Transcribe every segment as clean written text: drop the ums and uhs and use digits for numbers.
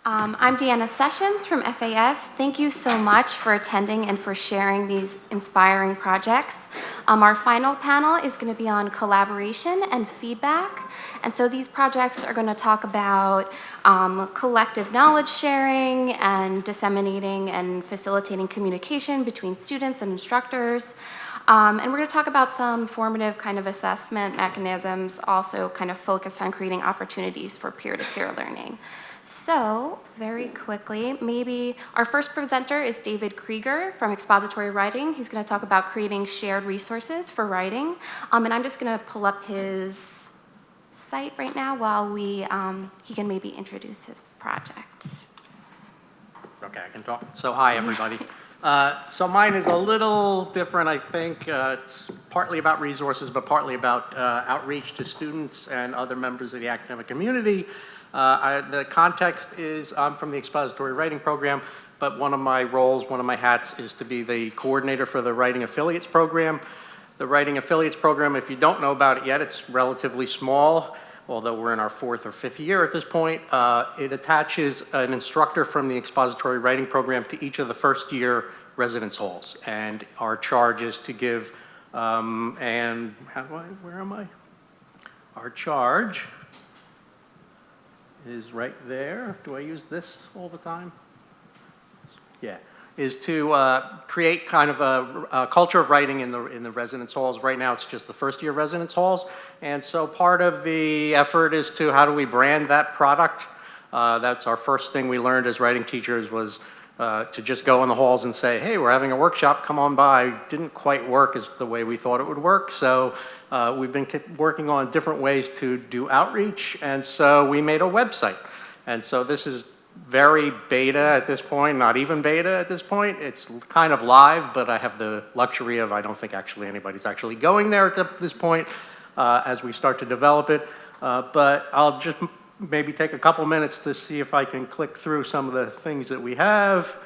I'm Deanna Sessions from FAS. Thank you so much for attending and for sharing these inspiring projects. Our final panel is going to be on collaboration and feedback. And so these projects are going to talk about collective knowledge sharing and disseminating and facilitating communication between students and instructors. And we're going to talk about some formative kind of assessment mechanisms, also kind of focused on creating opportunities for peer-to-peer learning. So, very quickly, maybe our first presenter is David Krieger from Expository Writing. He's going to talk about creating shared resources for writing. And I'm just going to pull up his site right now while he can maybe introduce his project. Okay, I can talk. So hi, everybody. So mine is a little different, I think. It's partly about resources, but partly about outreach to students and other members of the academic community. The context is I'm from the Expository Writing Program, but one of my roles, one of my hats is to be the coordinator for the Writing Affiliates Program. The Writing Affiliates Program, if you don't know about it yet, it's relatively small, although we're in our 4th or 5th year at this point. It attaches an instructor from the Expository Writing Program to each of the first-year residence halls. And our charge is to give, where am I? Our charge is right there. Do I use this all the time? Yeah, is to create kind of a culture of writing in the residence halls. Right now, it's just the first-year residence halls, and so part of the effort is to how do we brand that product. That's our first thing we learned as writing teachers was to just go in the halls and say, hey, we're having a workshop, come on by. Didn't quite work as the way we thought it would work, so we've been working on different ways to do outreach, and so we made a website. And so this is very beta at this point, not even beta at this point. It's kind of live, but I have the luxury of I don't think actually anybody's actually going there at this point as we start to develop it. But I'll just maybe take a couple minutes to see if I can click through some of the things that we have.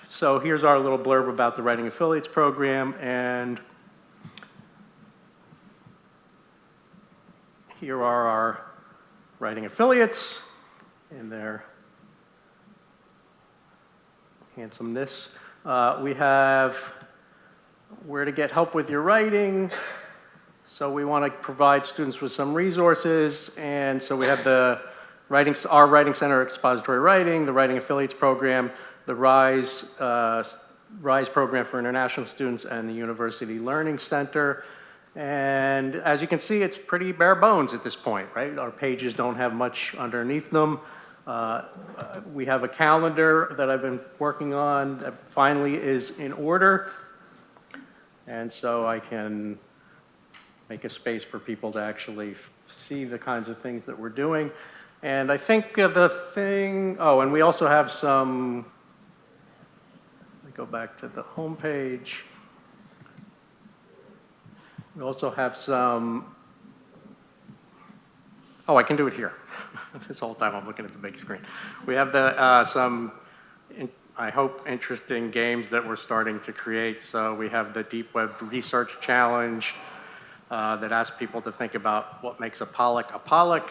So here's our little blurb about the Writing Affiliates Program, and here are our writing affiliates in their handsomeness. We have where to get help with your writing. So we want to provide students with some resources, and so we have our Writing Center Expository Writing, the Writing Affiliates Program, the RISE Program for International Students, and the University Learning Center. And as you can see, it's pretty bare bones at this point, right? Our pages don't have much underneath them. We have a calendar that I've been working on that finally is in order. And so I can make a space for people to actually see the kinds of things that we're doing. And I think the thing, and we also have some, let me go back to the home page. We also have some, I can do it here. This whole time I'm looking at the big screen. We have some, I hope, interesting games that we're starting to create. So we have the Deep Web Research Challenge that asks people to think about what makes a Pollock a Pollock.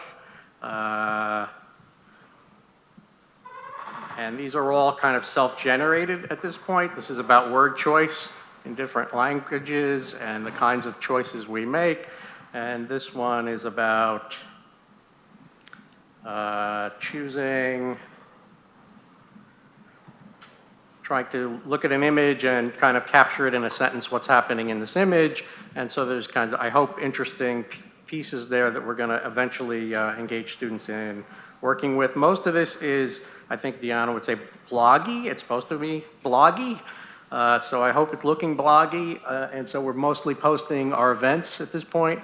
And these are all kind of self-generated at this point. This is about word choice in different languages and the kinds of choices we make. And this one is about trying to look at an image and kind of capture it in a sentence, what's happening in this image. And so there's kind of, I hope, interesting pieces there that we're going to eventually engage students in working with. Most of this is, I think Deanna would say, bloggy. It's supposed to be bloggy. So I hope it's looking bloggy. And so we're mostly posting our events at this point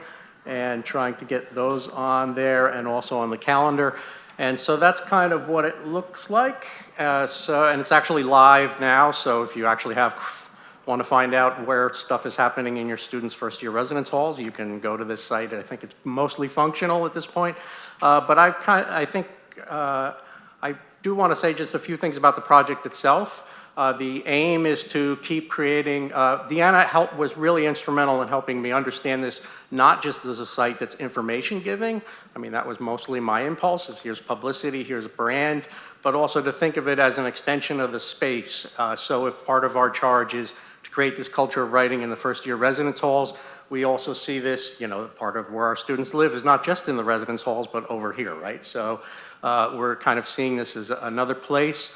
and trying to get those on there and also on the calendar. And so that's kind of what it looks like. And it's actually live now, so if you actually want to find out where stuff is happening in your students' first-year residence halls, you can go to this site. I think it's mostly functional at this point. But I think I do want to say just a few things about the project itself. The aim is to keep creating, Deanna was really instrumental in helping me understand this, not just as a site that's information giving. I mean, that was mostly my impulse, is here's publicity, here's a brand, but also to think of it as an extension of the space. So if part of our charge is to create this culture of writing in the first year residence halls, we also see this, part of where our students live is not just in the residence halls, but over here, right? So we're kind of seeing this as another place.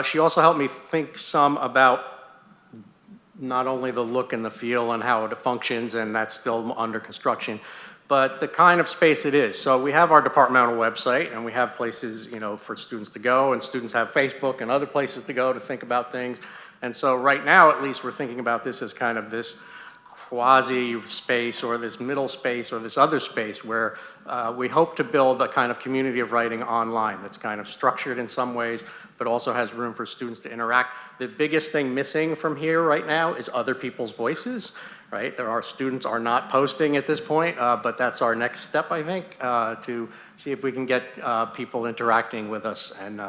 She also helped me think some about not only the look and the feel and how it functions, and that's still under construction, but the kind of space it is. So we have our departmental website, and we have places, for students to go, and students have Facebook and other places to go to think about things. And so right now, at least, we're thinking about this as kind of this quasi space or this middle space or this other space where we hope to build a kind of community of writing online that's kind of structured in some ways, but also has room for students to interact. The biggest thing missing from here right now is other people's voices, right? Students are not posting at this point, but that's our next step, I think, to see if we can get people interacting with us and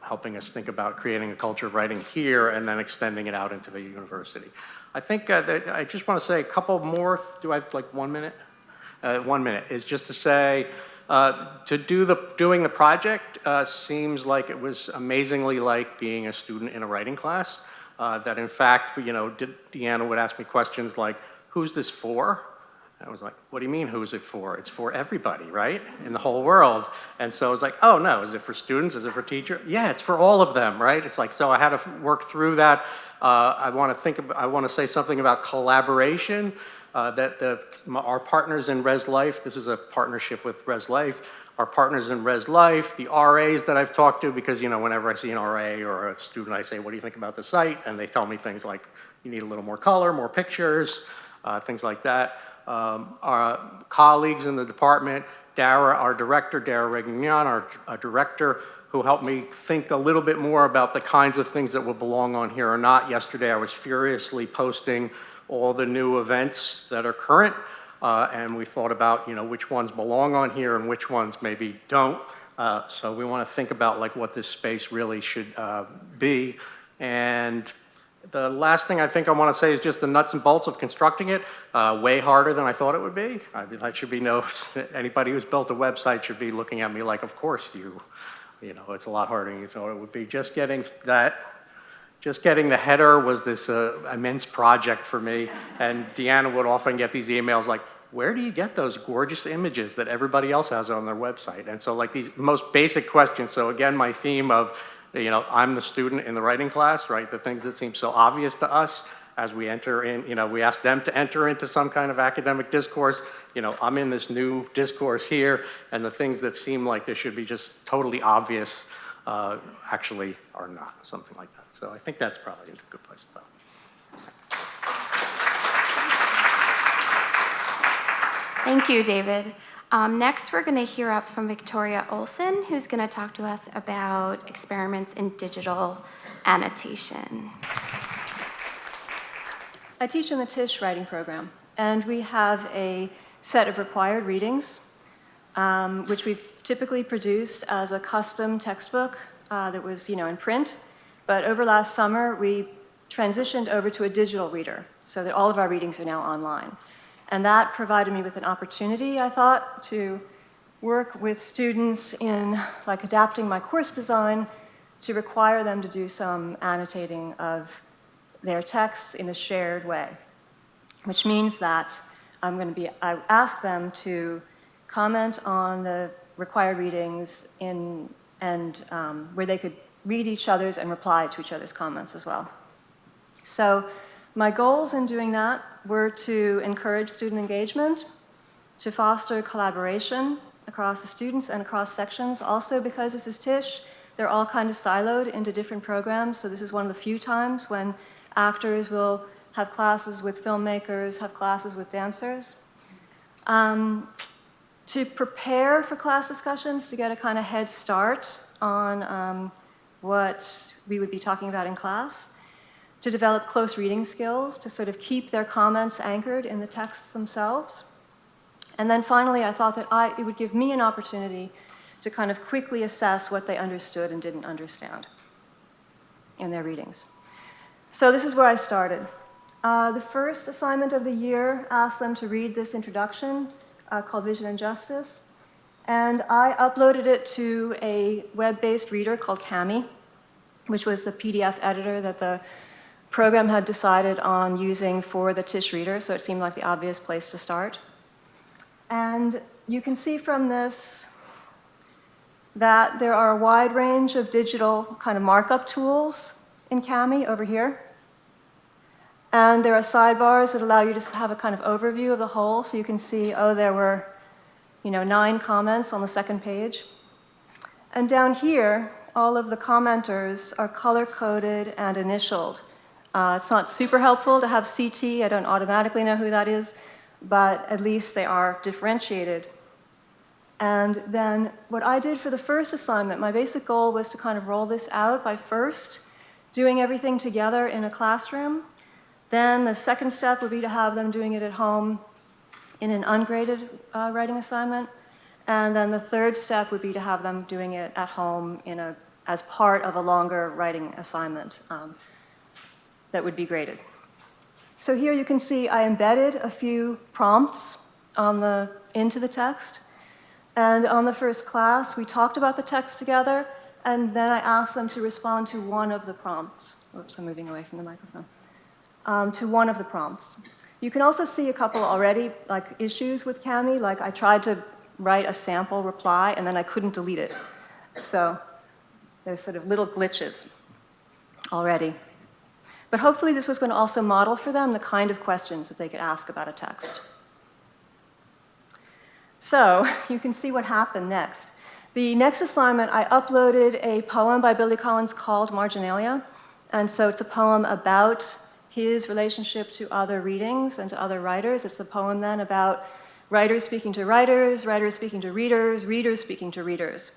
helping us think about creating a culture of writing here and then extending it out into the university. I think I just want to say a couple more. Do I have like 1 minute? 1 minute is just to say, doing the project seems like it was amazingly like being a student in a writing class. That in fact, Deanna would ask me questions like, "Who's this for?" I was like, "What do you mean, who's it for? It's for everybody, right? In the whole world." And so I was like, "Oh no, is it for students? Is it for teachers?" Yeah, it's for all of them, right? It's like, so I had to work through that. I want to say something about collaboration, our partners in Res Life, this is a partnership with Res Life, our partners in Res Life, the RAs that I've talked to, because, whenever I see an RA or a student, I say, "What do you think about the site?" And they tell me things like, "You need a little more color, more pictures," things like that. Our colleagues in the department, our director, Dara Regnion, our director, who helped me think a little bit more about the kinds of things that will belong on here or not. Yesterday, I was furiously posting all the new events that are current, and we thought about, which ones belong on here and which ones maybe don't. So we want to think about like what this space really should be. And the last thing I think I want to say is just the nuts and bolts of constructing it. Way harder than I thought it would be. I mean, that should be anybody who's built a website should be looking at me like, of course it's a lot harder than you thought it would be. Just getting the header was this immense project for me. And Deanna would often get these emails like, "Where do you get those gorgeous images that everybody else has on their website?" And so like these most basic questions. So again, my theme of, I'm the student in the writing class, right? The things that seem so obvious to us as we enter in, we ask them to enter into some kind of academic discourse. I'm in this new discourse here, and the things that seem like they should be just totally obvious actually are not, something like that. So I think that's probably a good place to stop. Thank you, David. Next, we're going to hear up from Victoria Olson, who's going to talk to us about experiments in digital annotation. I teach in the Tisch writing program, and we have a set of required readings, which we've typically produced as a custom textbook that was, in print. But over last summer, we transitioned over to a digital reader so that all of our readings are now online. And that provided me with an opportunity, I thought, to work with students in adapting my course design to require them to do some annotating of their texts in a shared way, which means that I ask them to comment on the required readings where they could read each other's and reply to each other's comments as well. So my goals in doing that were to encourage student engagement, to foster collaboration across the students and across sections. Also, because this is Tisch, they're all kind of siloed into different programs, so this is one of the few times when actors will have classes with filmmakers, have classes with dancers. To prepare for class discussions, to get a kind of head start on what we would be talking about in class, to develop close reading skills, to sort of keep their comments anchored in the texts themselves. And then finally, I thought that it would give me an opportunity to kind of quickly assess what they understood and didn't understand. in their readings. So this is where I started. The first assignment of the year asked them to read this introduction called Vision and Justice, and I uploaded it to a web-based reader called Kami, which was the PDF editor that the program had decided on using for the Tisch reader, so it seemed like the obvious place to start. And you can see from this that there are a wide range of digital kind of markup tools in Kami over here. And there are sidebars that allow you to have a kind of overview of the whole, so you can see, oh, there were 9 comments on the second page. And down here, all of the commenters are color-coded and initialed. It's not super helpful to have CT. I don't automatically know who that is, but at least they are differentiated. And then what I did for the first assignment, my basic goal was to kind of roll this out by first doing everything together in a classroom. Then the second step would be to have them doing it at home in an ungraded writing assignment. And then the third step would be to have them doing it at home as part of a longer writing assignment that would be graded. So here you can see I embedded a few prompts into the text. And on the first class, we talked about the text together, and then I asked them to respond to one of the prompts. Oops, I'm moving away from the microphone. To one of the prompts. You can also see a couple already, like issues with Kami, like I tried to write a sample reply, and then I couldn't delete it. So there's sort of little glitches already. But hopefully this was going to also model for them the kind of questions that they could ask about a text. So you can see what happened next. The next assignment, I uploaded a poem by Billy Collins called Marginalia. And so it's a poem about his relationship to other readings and to other writers. It's a poem then about writers speaking to writers, writers speaking to readers, readers speaking to readers.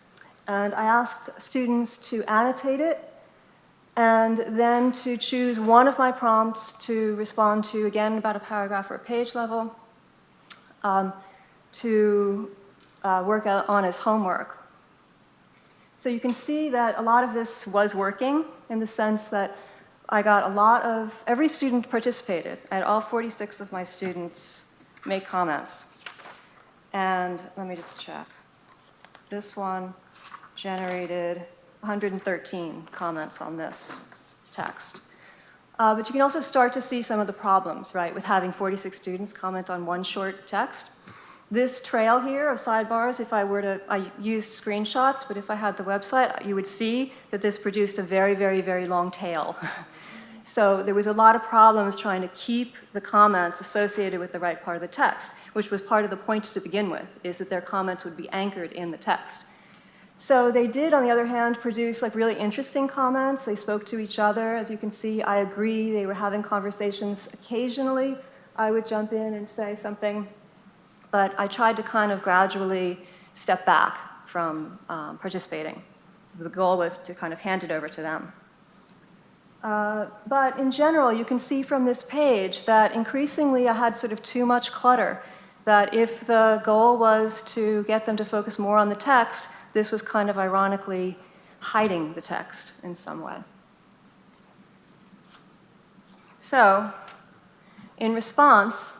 And I asked students to annotate it and then to choose one of my prompts to respond to, again, about a paragraph or a page level, to work out on as homework. So you can see that a lot of this was working in the sense that I got every student participated. I had all 46 of my students make comments. And let me just check. This one generated 113 comments on this text. But you can also start to see some of the problems, right, with having 46 students comment on one short text. This trail here of sidebars, I used screenshots, but if I had the website, you would see that this produced a very, very, very long tail. So there was a lot of problems trying to keep the comments associated with the right part of the text, which was part of the point to begin with, is that their comments would be anchored in the text. So they did, on the other hand, produce really interesting comments. They spoke to each other. As you can see, I agree. They were having conversations. Occasionally, I would jump in and say something. But I tried to kind of gradually step back from participating. The goal was to kind of hand it over to them. But in general, you can see from this page that increasingly I had sort of too much clutter, that if the goal was to get them to focus more on the text, this was kind of ironically hiding the text in some way. So, in response,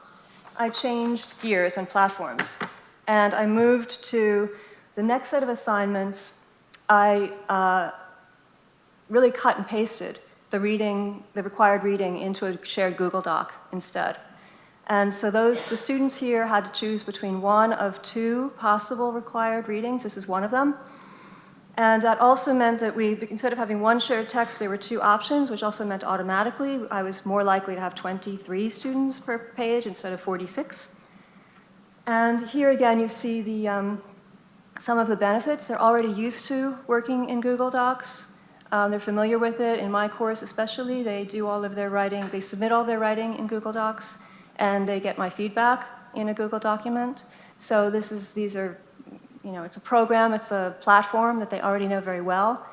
I changed gears and platforms, and I moved to the next set of assignments. I really cut and pasted the required reading into a shared Google Doc instead. And so the students here had to choose between one of 2 possible required readings. This is one of them. And that also meant that instead of having one shared text, there were 2 options, which also meant automatically I was more likely to have 23 students per page instead of 46. And here again, you see some of the benefits. They're already used to working in Google Docs. They're familiar with it. In my course especially, they do all of their writing. They submit all their writing in Google Docs, and they get my feedback in a Google document. So it's a program, it's a platform that they already know very well.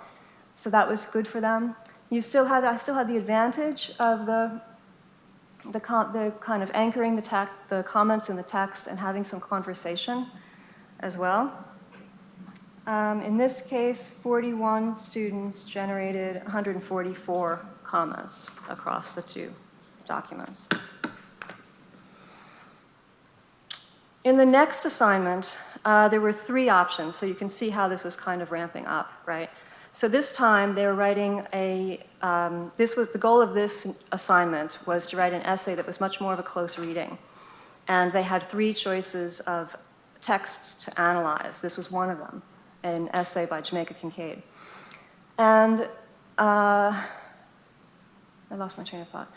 So that was good for them. I still had the advantage of the kind of anchoring the comments in the text and having some conversation as well. In this case, 41 students generated 144 comments across the two documents. In the next assignment, there were 3 options, so you can see how this was kind of ramping up, right? So this time, they were writing the goal of this assignment was to write an essay that was much more of a close reading. And they had 3 choices of texts to analyze. This was one of them, an essay by Jamaica Kincaid. And I lost my train of thought.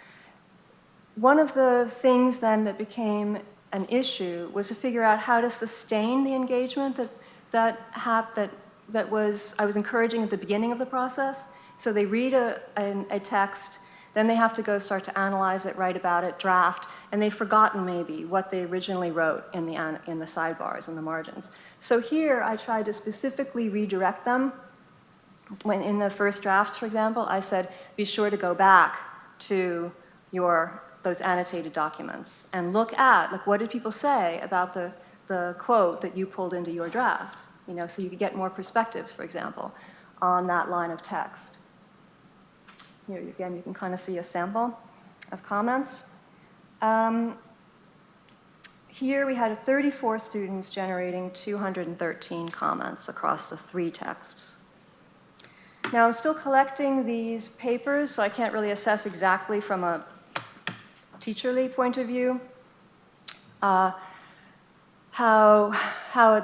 One of the things then that became an issue was to figure out how to sustain the engagement that I was encouraging at the beginning of the process. So they read a text, then they have to go start to analyze it, write about it, draft, and they've forgotten maybe what they originally wrote in the sidebars and the margins. So here I tried to specifically redirect them. When in the first drafts, for example, I said, be sure to go back to those annotated documents and look at, like, what did people say about the quote that you pulled into your draft? You know, so you could get more perspectives, for example, on that line of text. Here again, you can kind of see a sample of comments. Here we had 34 students generating 213 comments across the 3 texts. Now, I'm still collecting these papers, so I can't really assess exactly from a teacherly point of view how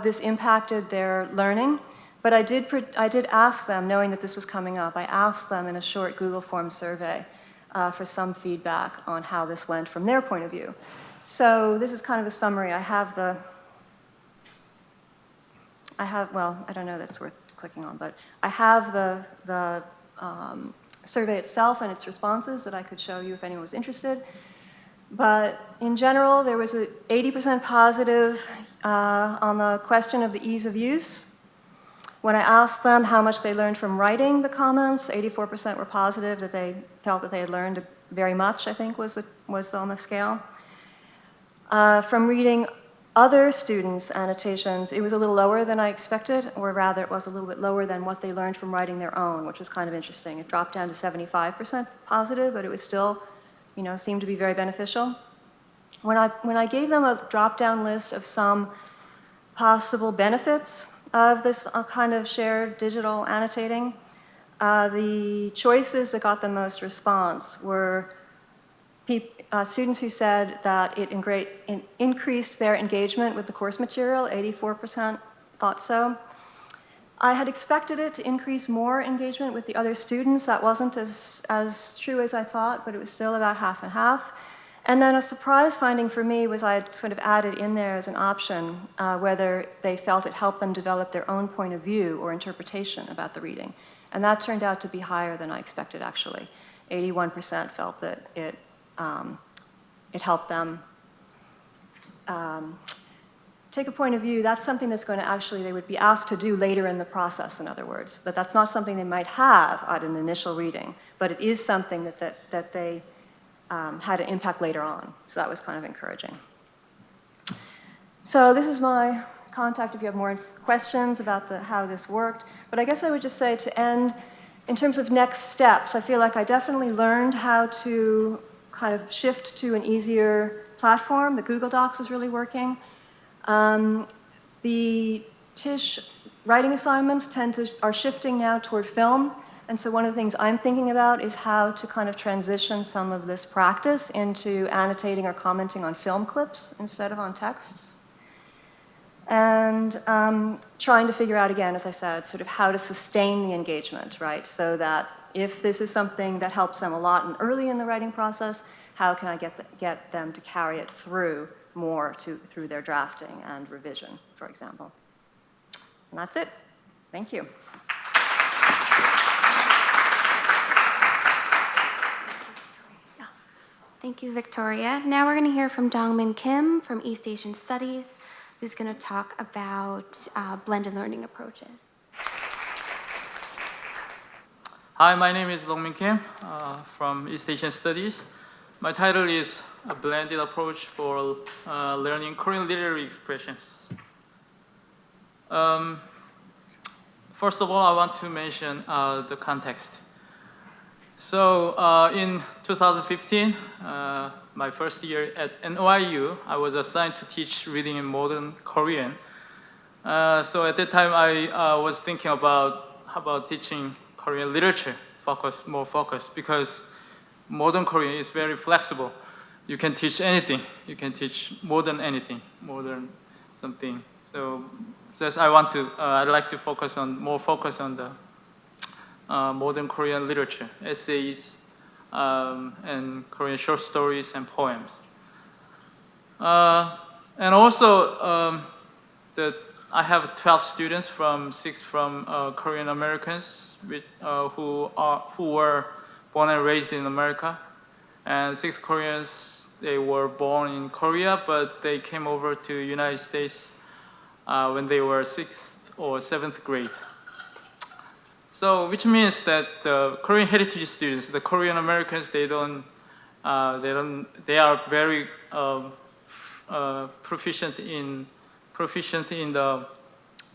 this impacted their learning. But I did ask them, knowing that this was coming up, I asked them in a short Google Form survey for some feedback on how this went from their point of view. So this is kind of a summary. Well, I don't know that it's worth clicking on, but I have the survey itself and its responses that I could show you if anyone was interested. But in general, there was 80% positive on the question of the ease of use. When I asked them how much they learned from writing the comments, 84% were positive, that they felt that they had learned very much, I think was on the scale. From reading other students' annotations, it was a little lower than I expected, or rather it was a little bit lower than what they learned from writing their own, which was kind of interesting. It dropped down to 75% positive, but it was still, seemed to be very beneficial. When I gave them a drop-down list of some possible benefits of this kind of shared digital annotating, the choices that got the most response were students who said that it increased their engagement with the course material. 84% thought so. I had expected it to increase more engagement with the other students. That wasn't as true as I thought, but it was still about half and half. And then a surprise finding for me was I had sort of added in there as an option whether they felt it helped them develop their own point of view or interpretation about the reading. And that turned out to be higher than I expected, actually. 81% felt that it helped them take a point of view. That's something that's going to actually, they would be asked to do later in the process, in other words. That's not something they might have at an initial reading, but it is something that they had an impact later on. So that was kind of encouraging. So this is my contact if you have more questions about how this worked. But I guess I would just say to end, in terms of next steps, I feel like I definitely learned how to kind of shift to an easier platform. The Google Docs was really working. The Tisch writing assignments are shifting now toward film. And so one of the things I'm thinking about is how to kind of transition some of this practice into annotating or commenting on film clips instead of on texts. And trying to figure out, again, as I said, sort of how to sustain the engagement, right? So that if this is something that helps them a lot and early in the writing process, how can I get them to carry it through more through their drafting and revision, for example. And that's it. Thank you. Thank you, Victoria. Now we're going to hear from Dongmin Kim from East Asian Studies, who's going to talk about blended learning approaches. Hi, my name is Dongmin Kim from East Asian Studies. My title is A Blended Approach for Learning Korean Literary Expressions. first of all, I want to mention the context. So in 2015, my first year at NYU, I was assigned to teach reading in modern Korean. So at that time, I was thinking about how about teaching Korean literature, more focused, because modern Korean is very flexible. You can teach anything. You can teach modern anything, modern something. So just I'd like to focus on the modern Korean literature, essays, and Korean short stories and poems. And also, I have 12 students six from Korean Americans who were born and raised in America, and 6 Koreans, they were born in Korea, but they came over to United States when they were 6th or 7th grade. So, which means that the Korean heritage students, the Korean Americans, they are very proficient in the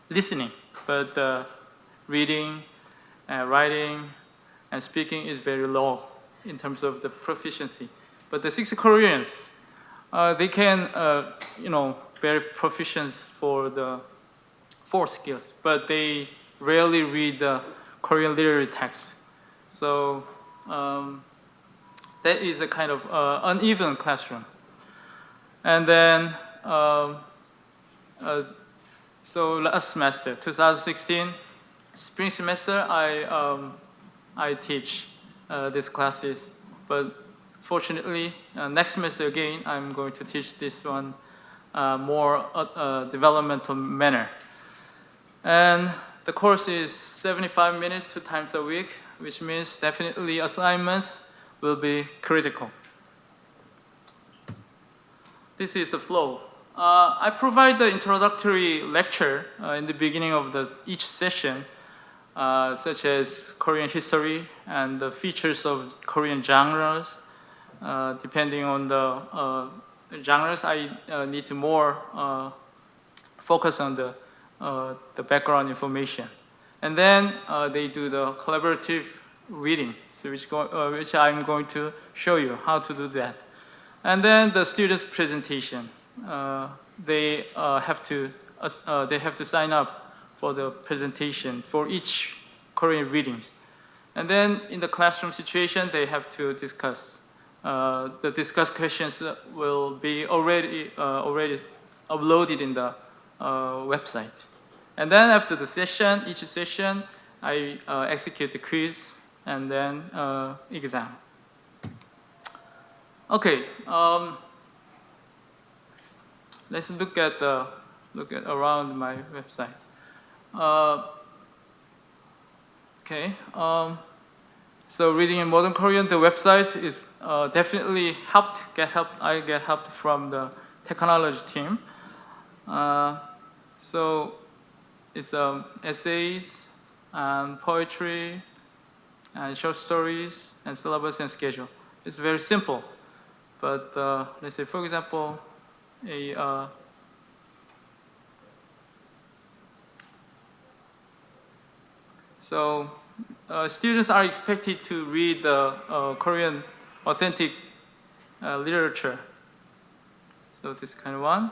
listening, but reading, writing, and speaking is very low in terms of the proficiency. But the 6 Koreans, they can, very proficient for the 4 skills, but they rarely read the Korean literary text. So that is a kind of uneven classroom. And then, so last semester, 2016, spring semester, I teach these classes, but fortunately, next semester again, I'm going to teach this one more developmental manner. And the course is 75 minutes 2 times a week, which means definitely assignments will be critical. This is the flow. I provide the introductory lecture in the beginning of each session, such as Korean history and the features of Korean genres. Depending on the genres, I need to more focus on the background information. And then they do the collaborative reading, so which I'm going to show you how to do that. And then the students' presentation. They have to sign up for the presentation for each Korean readings. And then in the classroom situation, they have to discuss. The discussed questions will be already uploaded in the website. And then after the session, each session, I execute the quiz and then exam. Okay, let's look at around my website. Okay. So reading in modern Korean, the website is definitely I get help from the technology team. So it's essays, and poetry, and short stories, and syllabus and schedule. It's very simple, but let's say, for example, so students are expected to read the Korean authentic literature. So this kind of one.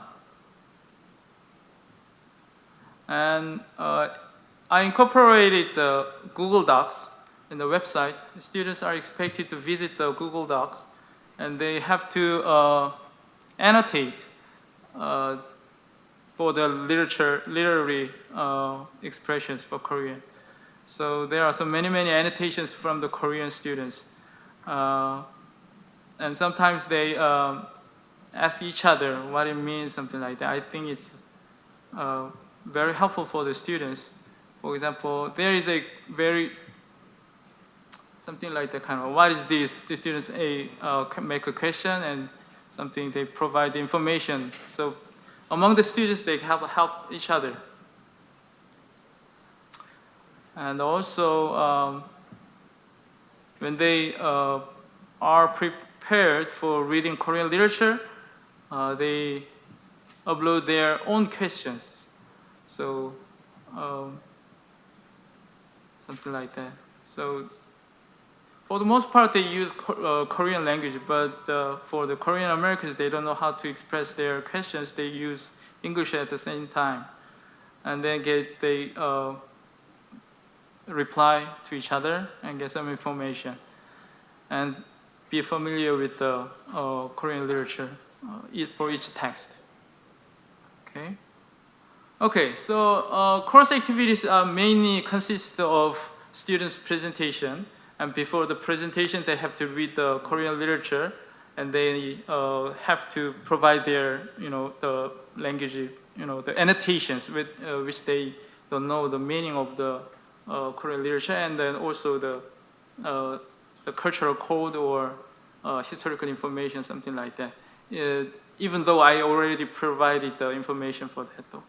And I incorporated the Google Docs in the website. The students are expected to visit the Google Docs, and they have to annotate for the literary expressions for Korean. So there are so many annotations from the Korean students. And sometimes they ask each other what it means, something like that. I think it's very helpful for the students. For example, there is a something like that kind of, what is this? The students can make a question and something, they provide the information. So among the students, they help each other. And also, when they are prepared for reading Korean literature, they upload their own questions. So something like that. So for the most part, they use Korean language, but for the Korean Americans, they don't know how to express their questions. They use English at the same time, and then they reply to each other and get some information, and be familiar with the Korean literature for each text. Okay. Okay, so course activities mainly consist of students' presentation, and before the presentation, they have to read the Korean literature, and they have to provide their, the language, the annotations with which they don't know the meaning of the Korean literature, and then also the cultural code or historical information, something like that. Even though I already provided the information for that, though.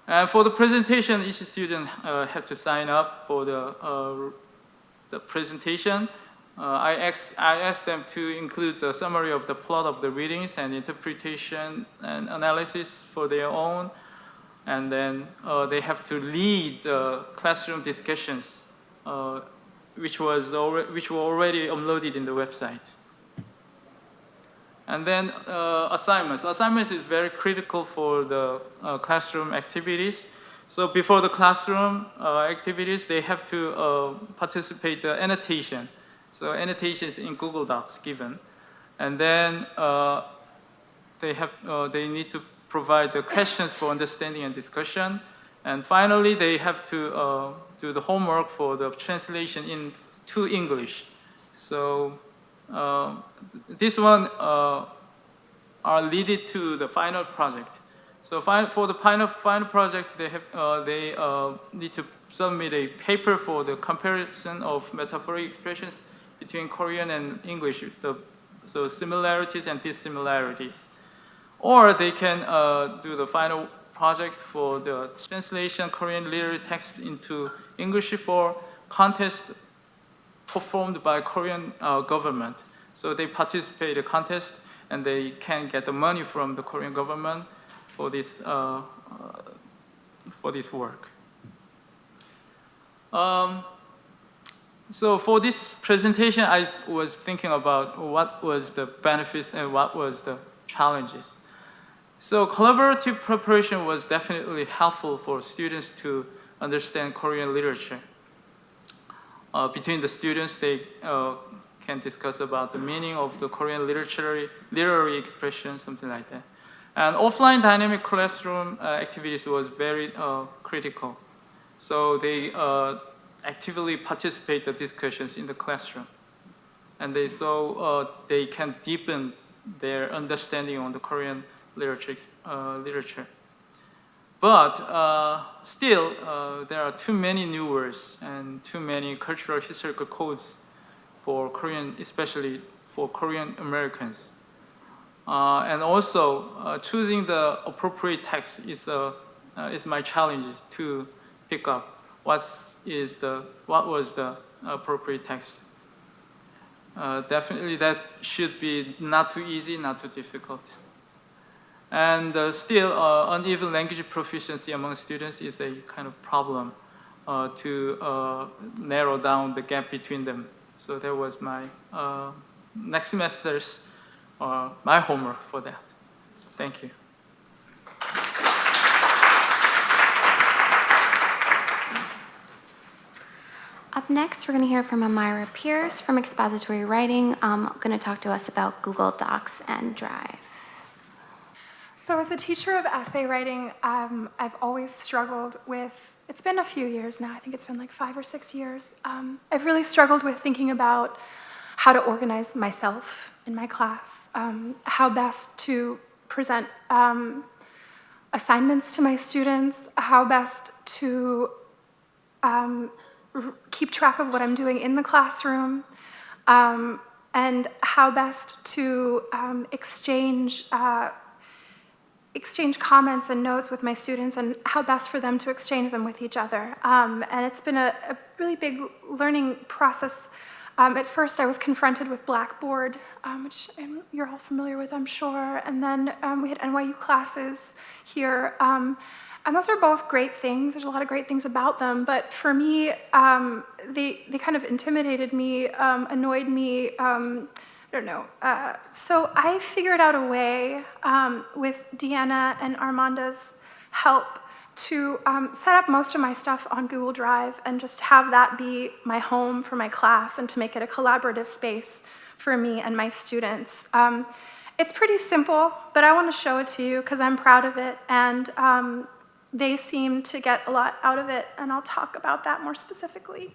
And for the presentation, each student had to sign up for the presentation. I asked them to include the summary of the plot of the readings and interpretation and analysis for their own. And then they have to lead the classroom discussions, which were already uploaded in the website. And then assignments. Assignments is very critical for the classroom activities. So before the classroom activities, they have to participate the annotation. So annotation is in Google Docs given. And then they need to provide the questions for understanding and discussion. And finally, they have to do the homework for the translation into English. So this one are leaded to the final project. So for the final project, they need to submit a paper for the comparison of metaphoric expressions between Korean and English, so similarities and dissimilarities. Or they can do the final project for the translation Korean literary text into English for contest performed by Korean government. So they participate in a contest and they can get the money from the Korean government for this work. So for this presentation, I was thinking about what was the benefits and what was the challenges. So collaborative preparation was definitely helpful for students to understand Korean literature. Between the students, they can discuss about the meaning of the Korean literary expression, something like that. And offline dynamic classroom activities was very critical. So they actively participate in the discussions in the classroom. And they can deepen their understanding on the Korean literature. But still, there are too many new words and too many cultural historical codes for Korean, especially for Korean Americans. And also, choosing the appropriate text is my challenge to pick up what was the appropriate text. Definitely, that should be not too easy, not too difficult. And still, uneven language proficiency among students is a kind of problem to narrow down the gap between them. So that was my next semester's my homework for that. So thank you. Up next, we're going to hear from Amira Pierce from Expository Writing, going to talk to us about Google Docs and Drive. So as a teacher of essay writing, I've always struggled with, it's been a few years now, I think it's been like 5 or 6 years. I've really struggled with thinking about how to organize myself in my class, how best to present assignments to my students, how best to keep track of what I'm doing in the classroom, and how best to exchange comments and notes with my students, and how best for them to exchange them with each other. And it's been a really big learning process. At first, I was confronted with Blackboard, which you're all familiar with, I'm sure. And then we had NYU classes here. And those are both great things. There's a lot of great things about them. But for me, they kind of intimidated me, annoyed me. I don't know. So I figured out a way with Deanna and Armanda's help to set up most of my stuff on Google Drive and just have that be my home for my class and to make it a collaborative space for me and my students. It's pretty simple, but I want to show it to you because I'm proud of it, and they seem to get a lot out of it, and I'll talk about that more specifically.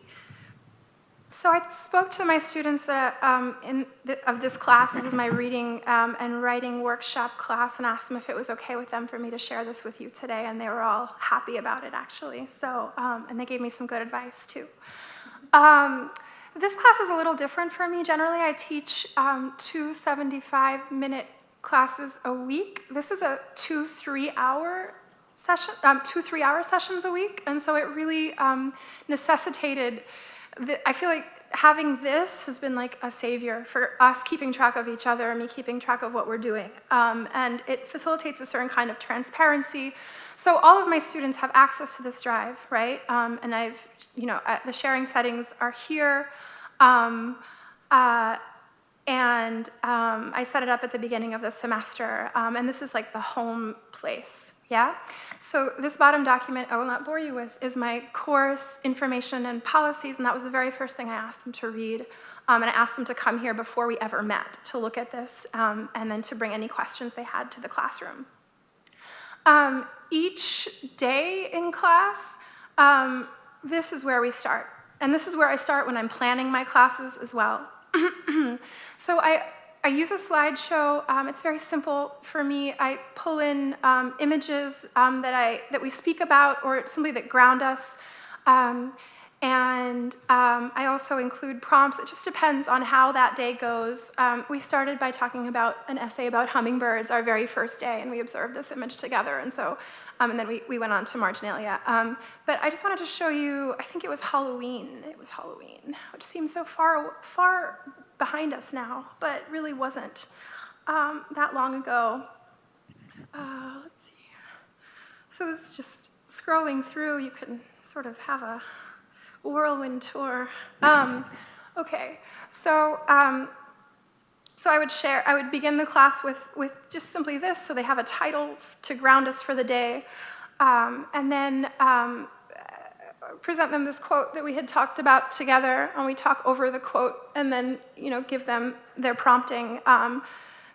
So I spoke to my students of this class. This is my reading and writing workshop class, and asked them if it was okay with them for me to share this with you today, and they were all happy about it, actually. So, and they gave me some good advice, too. This class is a little different for me. Generally, I teach 2 75-minute classes a week. This is a 2 3-hour session, 2 3-hour sessions a week, and so it really necessitated. I feel like having this has been like a savior for us keeping track of each other and me keeping track of what we're doing. And it facilitates a certain kind of transparency. So all of my students have access to this drive, right? And the sharing settings are here. I set it up at the beginning of the semester, and this is like the home place, yeah? So this bottom document, I will not bore you with, is my course information and policies, and that was the very first thing I asked them to read. And I asked them to come here before we ever met to look at this, and then to bring any questions they had to the classroom. Each day in class, this is where we start. And this is where I start when I'm planning my classes as well. So I use a slideshow. It's very simple for me. I pull in images that we speak about or simply that ground us. I also include prompts. It just depends on how that day goes. We started by talking about an essay about hummingbirds our very first day, and we observed this image together. And so, and then we went on to marginalia. But I just wanted to show you, I think it was Halloween. It was Halloween, which seems so far behind us now, but really wasn't that long ago. Let's see. So this is just scrolling through. You can sort of have a whirlwind tour. Okay, so I would begin the class with just simply this, so they have a title to ground us for the day, and then present them this quote that we had talked about together, and we talk over the quote, and then give them their prompting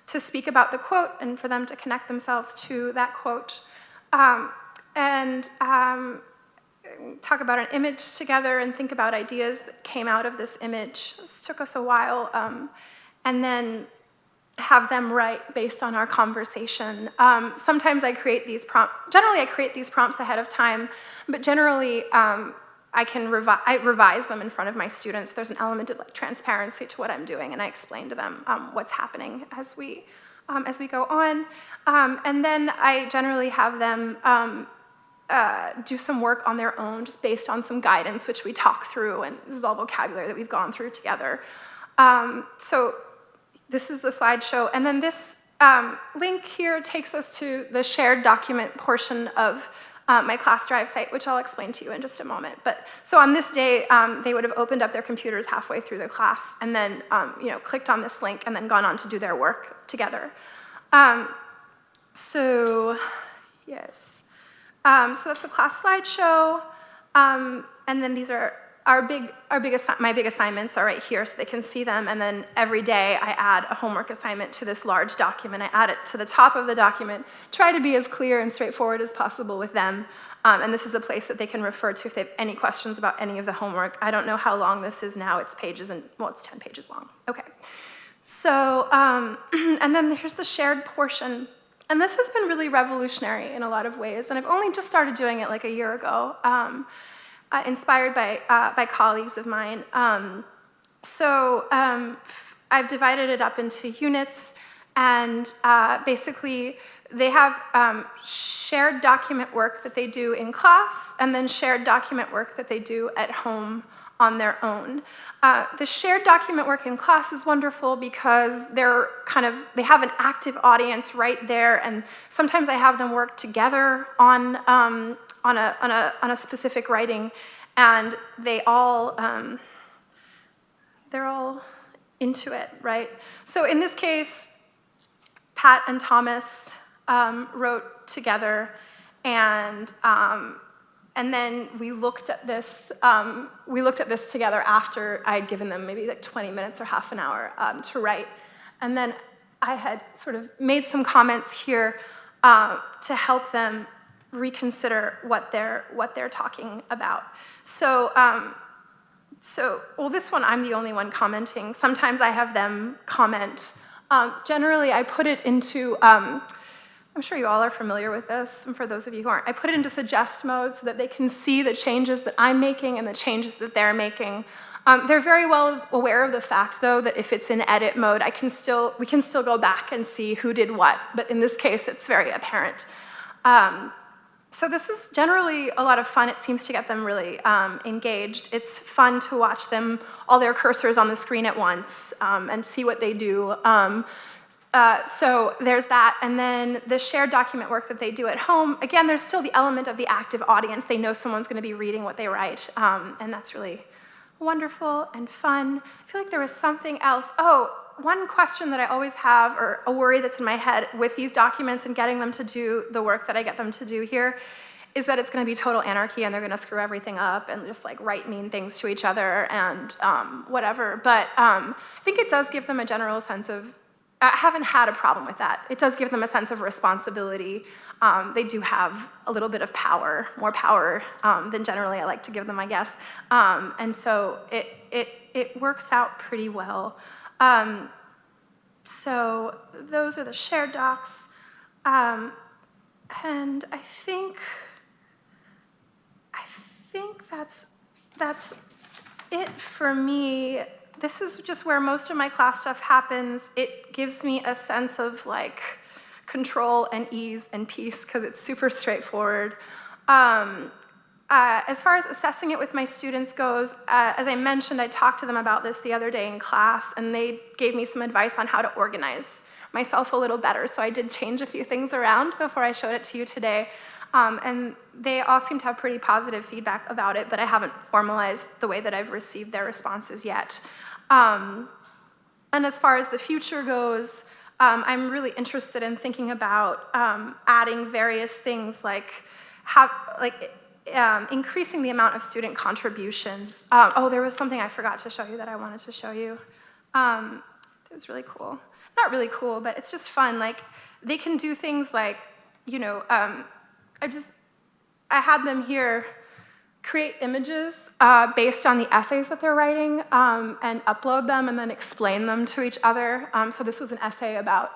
to speak about the quote and for them to connect themselves to that quote, talk about an image together and think about ideas that came out of this image. This took us a while, and then have them write based on our conversation. Sometimes I create these prompts. Generally, I create these prompts ahead of time, but generally, I revise them in front of my students. There's an element of transparency to what I'm doing, and I explain to them what's happening as we go on. And then I generally have them do some work on their own, just based on some guidance, which we talk through, and this is all vocabulary that we've gone through together. So this is the slideshow, and then this link here takes us to the shared document portion of my class drive site, which I'll explain to you in just a moment. But so on this day, they would have opened up their computers halfway through the class, and then clicked on this link, and then gone on to do their work together. So yes. So that's the class slideshow, and then these are my big assignments are right here, so they can see them. And then every day I add a homework assignment to this large document. I add it to the top of the document. Try to be as clear and straightforward as possible with them. And this is a place that they can refer to if they have any questions about any of the homework. I don't know how long this is now. It's 10 pages long. Okay. So, and then here's the shared portion. And this has been really revolutionary in a lot of ways, and I've only just started doing it like a year ago, inspired by colleagues of mine. I've divided it up into units, and basically they have shared document work that they do in class, and then shared document work that they do at home on their own. The shared document work in class is wonderful because they have an active audience right there, and sometimes I have them work together on a specific writing, and they're all into it, right? So in this case, Pat and Thomas wrote together, and then we looked at this. We looked at this together after I had given them maybe like 20 minutes or half an hour to write, and then I had sort of made some comments here to help them reconsider what they're talking about. So, well, this one I'm the only one commenting. Sometimes I have them comment. Generally, I put it into. I'm sure you all are familiar with this, and for those of you who aren't, I put it into suggest mode so that they can see the changes that I'm making and the changes that they're making. They're very well aware of the fact, though, that if it's in edit mode, we can still go back and see who did what, but in this case, it's very apparent. So this is generally a lot of fun. It seems to get them really engaged. It's fun to watch them, all their cursors on the screen at once, and see what they do. So there's that, and then the shared document work that they do at home, again, there's still the element of the active audience. They know someone's going to be reading what they write, and that's really wonderful and fun. I feel like there was something else. Oh, one question that I always have, or a worry that's in my head with these documents and getting them to do the work that I get them to do here, is that it's going to be total anarchy and they're going to screw everything up and just like write mean things to each other and whatever. But I think it does give them a general sense of, I haven't had a problem with that. It does give them a sense of responsibility. They do have a little bit of power, more power than generally I like to give them, I guess. And so it works out pretty well. So those are the shared docs. And I think that's it for me. This is just where most of my class stuff happens. It gives me a sense of like control and ease and peace because it's super straightforward. As far as assessing it with my students goes, as I mentioned, I talked to them about this the other day in class, and they gave me some advice on how to organize myself a little better. So I did change a few things around before I showed it to you today. And they all seem to have pretty positive feedback about it, but I haven't formalized the way that I've received their responses yet. And as far as the future goes, I'm really interested in thinking about adding various things like increasing the amount of student contribution. Oh, there was something I forgot to show you that I wanted to show you. It was really cool. Not really cool, but it's just fun. Like, they can do things like, you know, I had them here create images based on the essays that they're writing and upload them and then explain them to each other. So this was an essay about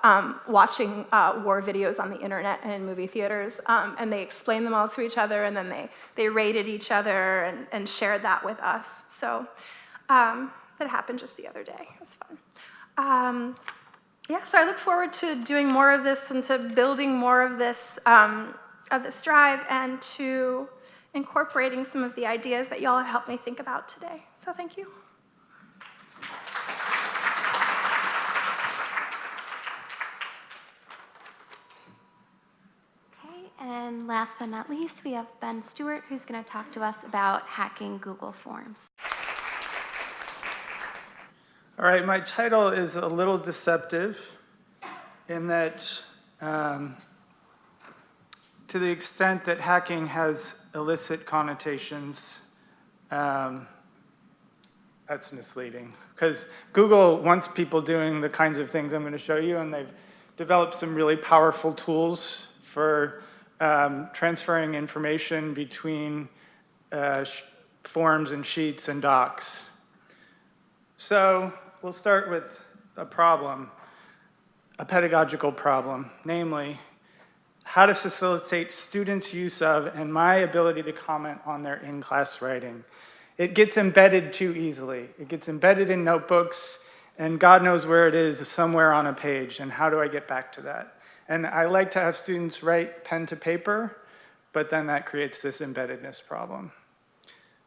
watching war videos on the internet and in movie theaters, and they explained them all to each other, and then they rated each other and shared that with us. So that happened just the other day. It was fun. Yeah, so I look forward to doing more of this and to building more of this drive and to incorporating some of the ideas that y'all have helped me think about today. So thank you. Okay, and last but not least, we have Ben Stewart, who's going to talk to us about hacking Google Forms. All right, my title is a little deceptive in that to the extent that hacking has illicit connotations, that's misleading. Because Google wants people doing the kinds of things I'm going to show you, and they've developed some really powerful tools for transferring information between forms and sheets and docs. So we'll start with a problem, a pedagogical problem, namely, how to facilitate students' use of and my ability to comment on their in-class writing. It gets embedded too easily. It gets embedded in notebooks, and God knows where it is, somewhere on a page, and how do I get back to that? And I like to have students write pen to paper, but then that creates this embeddedness problem.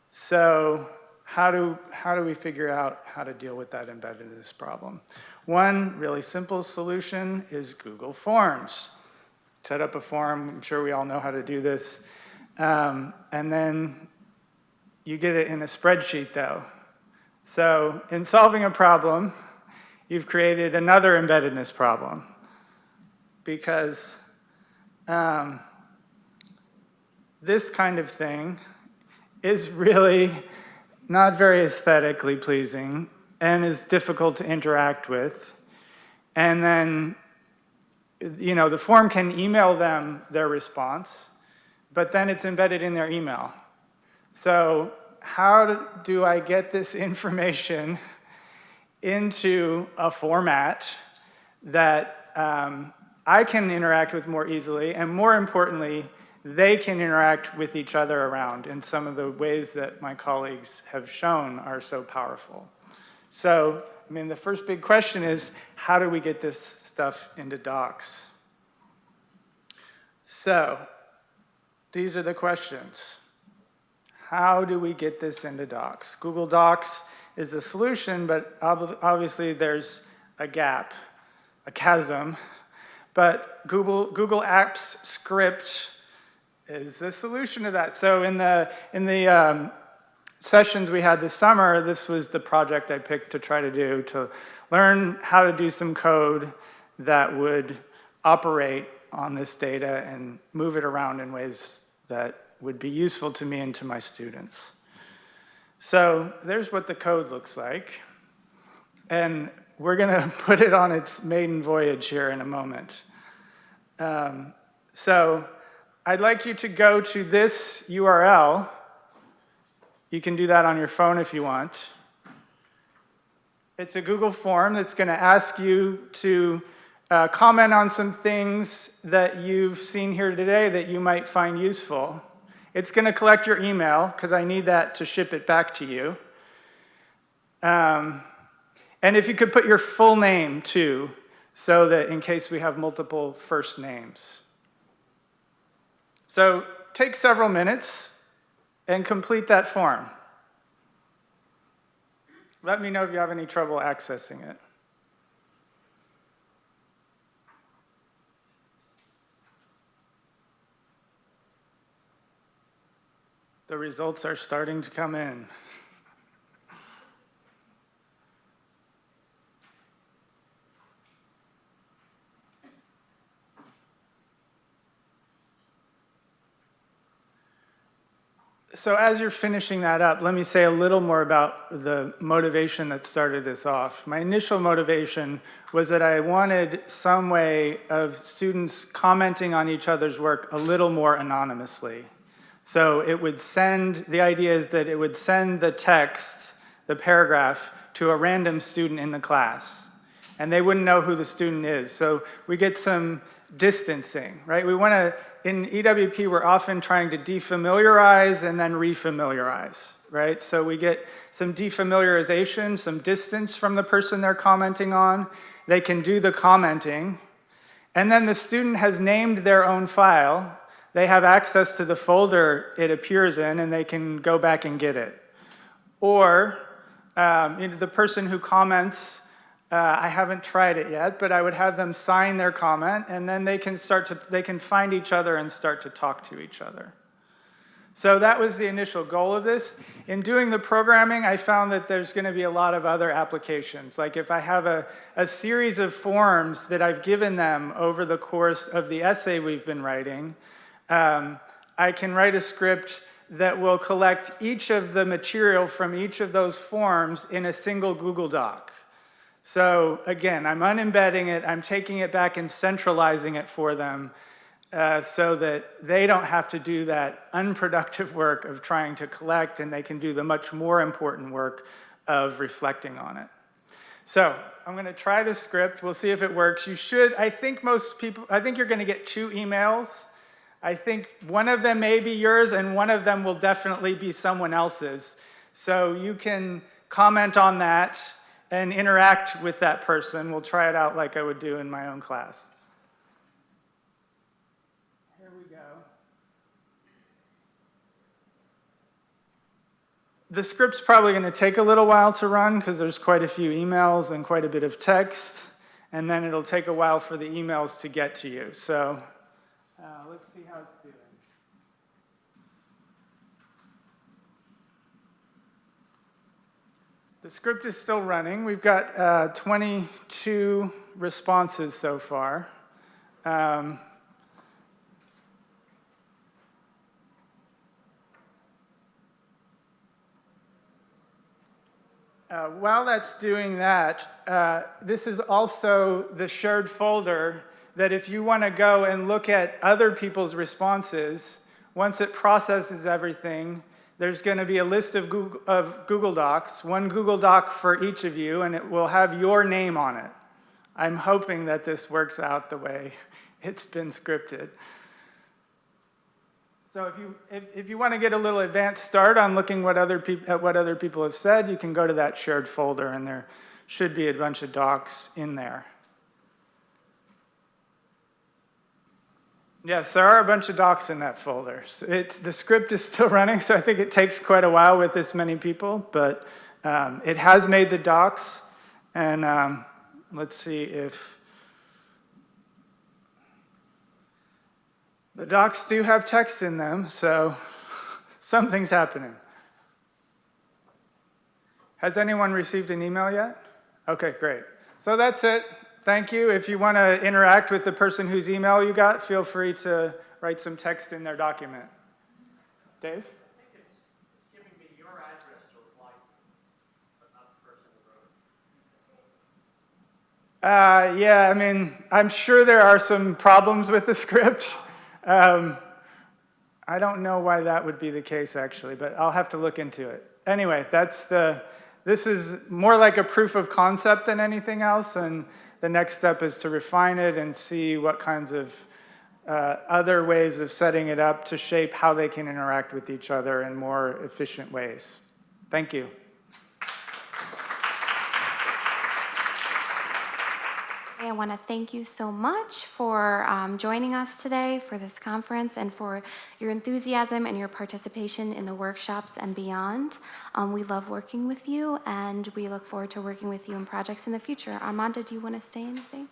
So how do we figure out how to deal with that embeddedness problem? One really simple solution is Google Forms. Set up a form, I'm sure we all know how to do this. And then you get it in a spreadsheet though. So in solving a problem, you've created another embeddedness problem because this kind of thing is really not very aesthetically pleasing and is difficult to interact with. And then, you know, the form can email them their response, but then it's embedded in their email. So how do I get this information into a format that I can interact with more easily, and more importantly, they can interact with each other around in some of the ways that my colleagues have shown are so powerful. So, I mean, the first big question is, how do we get this stuff into docs? So, these are the questions. How do we get this into docs? Google Docs is the solution, but obviously there's a gap, a chasm. But Google Apps Script is the solution to that. So in the sessions we had this summer, this was the project I picked to try to do, to learn how to do some code that would operate on this data and move it around in ways that would be useful to me and to my students. So there's what the code looks like. And we're going to put it on its maiden voyage here in a moment. So I'd like you to go to this URL. You can do that on your phone if you want. It's a Google form that's going to ask you to comment on some things that you've seen here today that you might find useful. It's going to collect your email, because I need that to ship it back to you. And if you could put your full name, too, so that in case we have multiple first names. So take several minutes and complete that form. Let me know if you have any trouble accessing it. The results are starting to come in. So as you're finishing that up, let me say a little more about the motivation that started this off. My initial motivation was that I wanted some way of students commenting on each other's work a little more anonymously. So it would send, the idea is that it would send the text, the paragraph, to a random student in the class. And they wouldn't know who the student is. So we get some distancing, right? We want to, in EWP, we're often trying to defamiliarize and then refamiliarize, right? So we get some defamiliarization, some distance from the person they're commenting on. They can do the commenting. And then the student has named their own file. They have access to the folder it appears in, and they can go back and get it. Or the person who comments, I haven't tried it yet, but I would have them sign their comment, and then they can find each other and start to talk to each other. So that was the initial goal of this. In doing the programming, I found that there's going to be a lot of other applications. Like if I have a series of forms that I've given them over the course of the essay we've been writing, I can write a script that will collect each of the material from each of those forms in a single Google Doc. So again, I'm unembedding it, I'm taking it back and centralizing it for them so that they don't have to do that unproductive work of trying to collect, and they can do the much more important work of reflecting on it. So I'm going to try the script. We'll see if it works. You should, I think you're going to get 2 emails. I think one of them may be yours, and one of them will definitely be someone else's. So you can comment on that and interact with that person. We'll try it out like I would do in my own class. Here we go. The script's probably going to take a little while to run because there's quite a few emails and quite a bit of text, and then it'll take a while for the emails to get to you. So let's see how it's doing. The script is still running. We've got 22 responses so far. While that's doing that, this is also the shared folder that if you want to go and look at other people's responses, once it processes everything, there's going to be a list of Google Docs, one Google Doc for each of you, and it will have your name on it. I'm hoping that this works out the way it's been scripted. So if you want to get a little advanced start on looking at what other people have said, you can go to that shared folder, and there should be a bunch of docs in there. Yes, there are a bunch of docs in that folder. So the script is still running, so I think it takes quite a while with this many people, but it has made the docs, and let's see if the docs do have text in them, so something's happening. Has anyone received an email yet? Okay, great. So that's it. Thank you. If you want to interact with the person whose email you got, feel free to write some text in their document. Dave? I think it's giving me your address to reply to, but not the person who wrote it. Yeah, I mean, I'm sure there are some problems with the script. I don't know why that would be the case, actually, but I'll have to look into it. Anyway, this is more like a proof of concept than anything else, and the next step is to refine it and see what kinds of other ways of setting it up to shape how they can interact with each other in more efficient ways. Thank you. I want to thank you so much for joining us today for this conference and for your enthusiasm and your participation in the workshops and beyond. We love working with you, and we look forward to working with you in projects in the future. Armando, do you want to say anything?